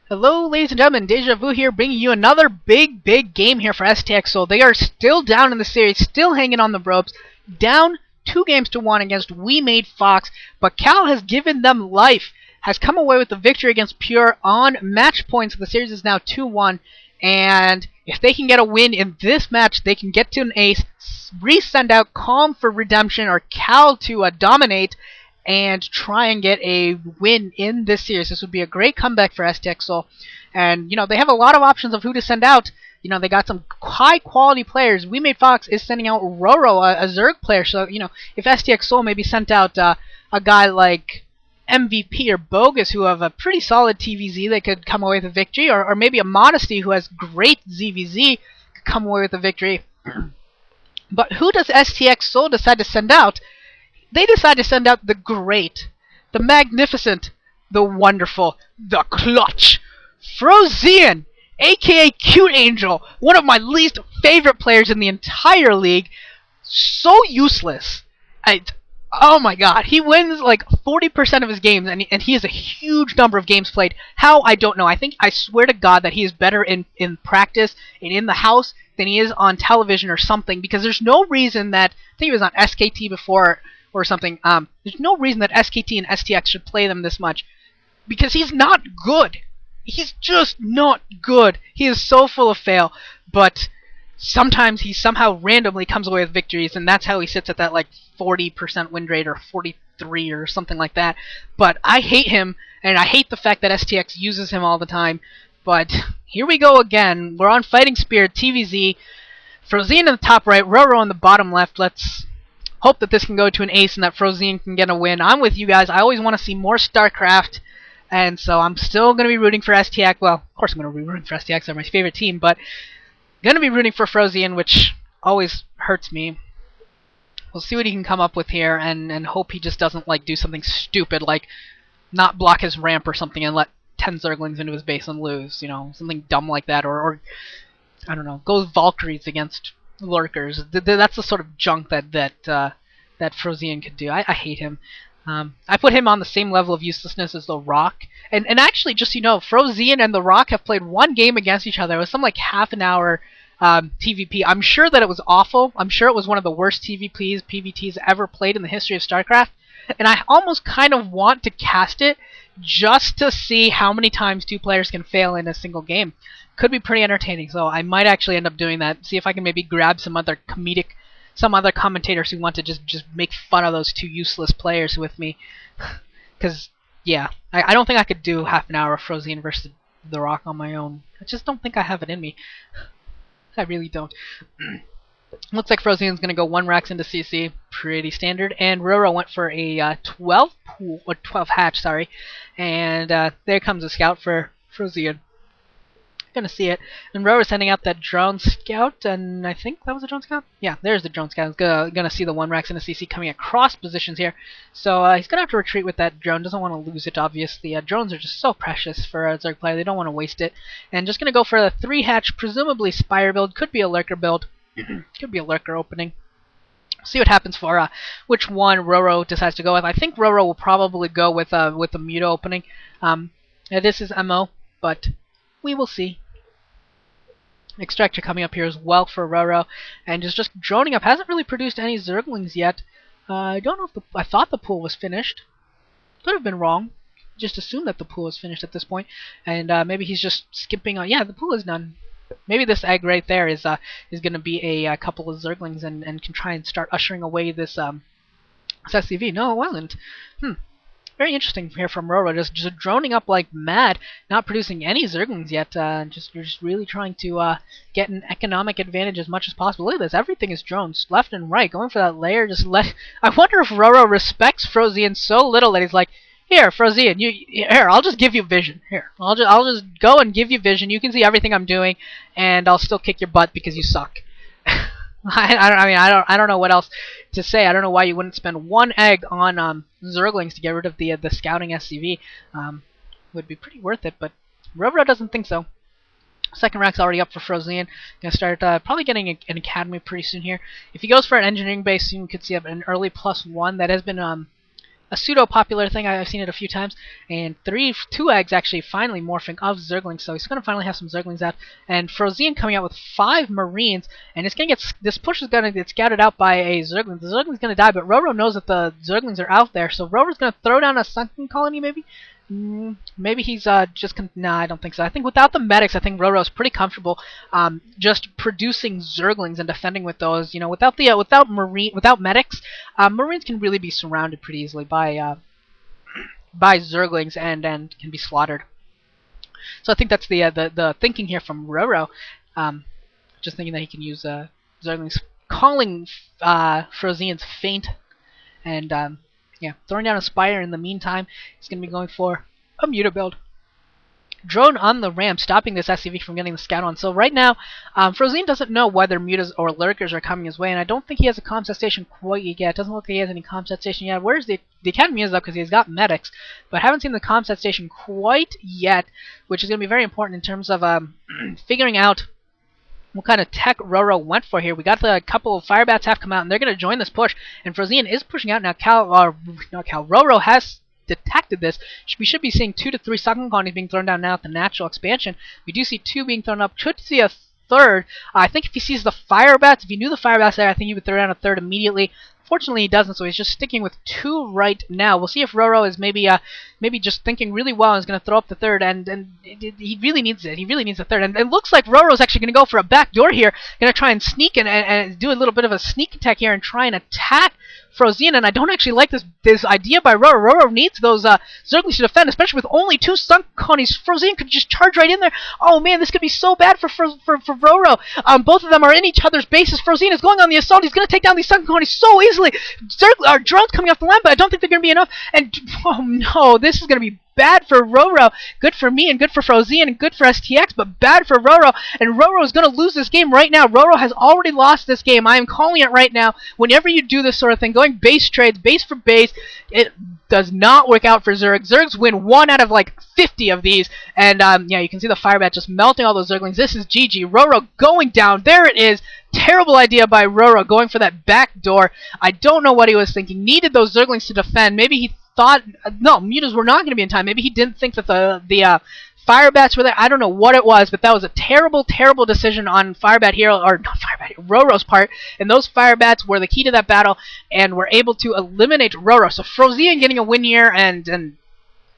Hello, ladies and gentlemen, Deja Vu here, bringing you another big game here for STX Seoul. They are still down in the series, still hanging on the ropes, down 2-1 against We Made Fox, but Cal has given them life, has come away with the victory against Pure on match points. The series is now 2-1, and if they can get a win in this match, they can get to an ace, resend out Calm for redemption, or Cal to dominate, and try and get a win in this series. This would be a great comeback for STX Seoul. And, they have a lot of options of who to send out. They got some high-quality players. We Made Fox is sending out RorO, a Zerg player. So, if STX Seoul maybe sent out a guy like MVP or Bogus, who have a pretty solid TVZ, they could come away with a victory. Or maybe a Modesty, who has great ZVZ, could come away with a victory. But who does STX Seoul decide to send out? They decide to send out the great, the magnificent, the wonderful, the clutch, FrOzen, aka Cute Angel, one of my least favorite players in the entire league. So useless. Oh my god, he wins like 40% of his games, and he has a huge number of games played. How, I don't know. I swear to God that he is better in practice and in the house than he is on television or something, because there's no reason that, I think he was on SKT before, or something, there's no reason that SKT and STX should play them this much, because he's not good. He's just not good. He is so full of fail, but sometimes he somehow randomly comes away with victories, and that's how he sits at that like 40% win rate, or 43 or something like that. But I hate him, and I hate the fact that STX uses him all the time. But here we go again. We're on Fighting Spirit, TVZ, FrOzen in the top right, RorO in the bottom left. Let's hope that this can go to an ace and that FrOzen can get a win. I'm with you guys. I always want to see more StarCraft, and so I'm still going to be rooting for STX. Well, of course I'm going to be rooting for STX. They're my favorite team, but I'm going to be rooting for FrOzen, which always hurts me. We'll see what he can come up with here, and hope he just doesn't like do something stupid, like not block his ramp or something and let 10 Zerglings into his base and lose. Something dumb like that, or I don't know, go Valkyries against Lurkers. That's the sort of junk that FrOzen could do. I hate him. I put him on the same level of uselessness as the Rock. And actually, just FrOzen and the Rock have played one game against each other. It was some like half an hour TVP. I'm sure that it was awful. I'm sure it was one of the worst PVTs ever played in the history of StarCraft. And I almost kind of want to cast it just to see how many times two players can fail in a single game. Could be pretty entertaining, so I might actually end up doing that. See if I can maybe grab some other commentators who want to just make fun of those two useless players with me. Because, yeah, I don't think I could do half an hour of FrOzen versus the Rock on my own. I just don't think I have it in me. I really don't. Looks like FrOzen's going to go 1 Rax into CC, pretty standard, and RorO went for a 12 hatch, sorry, and there comes a scout for FrOzen. Gonna see it, and RorO sending out that drone scout, and I think that was a drone scout? Yeah, there's the drone scout. Gonna see the 1 Rax into CC coming across positions here, so he's gonna have to retreat with that drone. Doesn't want to lose it, obviously. Drones are just so precious for a Zerg player, they don't want to waste it, and just gonna go for the 3 hatch, presumably Spire build, could be a Lurker build. Could be a Lurker opening. See what happens for which one RorO decides to go with. I think RorO will probably go with the Muta opening. This is MO, but we will see. Extractor coming up here as well for RorO, and is just droning up. Hasn't really produced any Zerglings yet. I don't know if I thought the pool was finished. Could have been wrong. Just assumed that the pool was finished at this point, and maybe he's just skipping on. Yeah, the pool is done. Maybe this egg right there is going to be a couple of Zerglings and can try and start ushering away this SCV. No, it wasn't. Very interesting here from RorO, just droning up like mad, not producing any Zerglings yet. You're just really trying to get an economic advantage as much as possible. Look at this, everything is drones, left and right, going for that layer. I wonder if RorO respects FrOzen so little that he's like, here, FrOzen, here, I'll just give you vision. Here, I'll just go and give you vision. You can see everything I'm doing, and I'll still kick your butt because you suck. I don't know what else to say. I don't know why you wouldn't spend 1 egg on Zerglings to get rid of the scouting SCV. Would be pretty worth it, but RorO doesn't think so. Second rack's already up for FrOzen. Gonna start probably getting an academy pretty soon here. If he goes for an engineering base, you could see an early +1 that has been a pseudo-popular thing. I've seen it a few times. And two eggs actually finally morphing of Zerglings. So he's going to finally have some Zerglings out. And FrOzen coming out with 5 Marines. And it's going to get, this push is going to get scouted out by a Zergling. The Zergling's going to die, but RorO knows that the Zerglings are out there. So RorO's going to throw down a Sunken Colony, maybe? Maybe he's just nah, I don't think so. I think without the medics, I think RorO's pretty comfortable just producing Zerglings and defending with those. You know, without medics, Marines can really be surrounded pretty easily by Zerglings and can be slaughtered. So I think that's the thinking here from RorO. Just thinking that he can use Zerglings, calling FrOzen's feint, and yeah, throwing down a Spire in the meantime. He's going to be going for a Muta build. Drone on the ramp, stopping this SCV from getting the scout on. So right now, FrOzen doesn't know whether Mutas or Lurkers are coming his way, and I don't think he has a comset station quite yet. It doesn't look like he has any comset station yet. Where's the Academy is up because he's got medics, but haven't seen the comset station quite yet, which is going to be very important in terms of figuring out what kind of tech RorO went for here. We got the couple of Firebats have come out, and they're going to join this push. And FrOzen is pushing out now. RorO has detected this. We should be seeing 2 to 3 Sunken Colonies being thrown down now at the natural expansion. We do see 2 being thrown up. Could see a third. I think if he sees the Firebats, if he knew the Firebats there, I think he would throw down a third immediately. Fortunately, he doesn't, so he's just sticking with 2 right now. We'll see if RorO is maybe just thinking really well and is going to throw up the third, and he really needs it. He really needs the third, and it looks like RorO is actually going to go for a backdoor here, going to try and sneak and do a little bit of a sneak attack here and try and attack FrOzen, and I don't actually like this idea by RorO. RorO needs those Zerglings to defend, especially with only 2 Sunken Colonies. FrOzen could just charge right in there. Oh man, this could be so bad for RorO. Both of them are in each other's bases. FrOzen is going on the assault. He's going to take down these Sunken Colonies so easily. Drones coming off the land, but I don't think they're going to be enough. And oh no, this is going to be bad for RorO. Good for me and good for FrOzen and good for STX, but bad for RorO. And RorO is going to lose this game right now. RorO has already lost this game. I am calling it right now. Whenever you do this sort of thing, going base trades, base for base, it does not work out for Zerg. Zergs win 1 out of like 50 of these. And yeah, you can see the Firebat just melting all those Zerglings. This is GG. RorO going down. There it is. Terrible idea by RorO going for that back door. I don't know what he was thinking. Needed those Zerglings to defend. Maybe he thought, no, Mutas were not going to be in time. Maybe he didn't think that the Firebats were there. I don't know what it was, but that was a terrible, terrible decision on Firebat here, or not Firebat, RorO's part. And those Firebats were the key to that battle and were able to eliminate RorO. So FrOzen getting a win here, and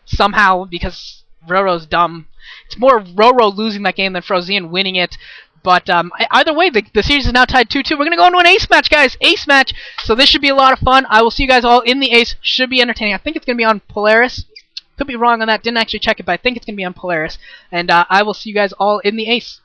somehow, because RorO's dumb, it's more RorO losing that game than FrOzen winning it. But either way, the series is now tied 2-2. We're going to go into an ace match, guys. Ace match. So this should be a lot of fun. I will see you guys all in the ace. Should be entertaining. I think it's going to be on Polaris. Could be wrong on that. Didn't actually check it, but I think it's going to be on Polaris. And I will see you guys all in the ace.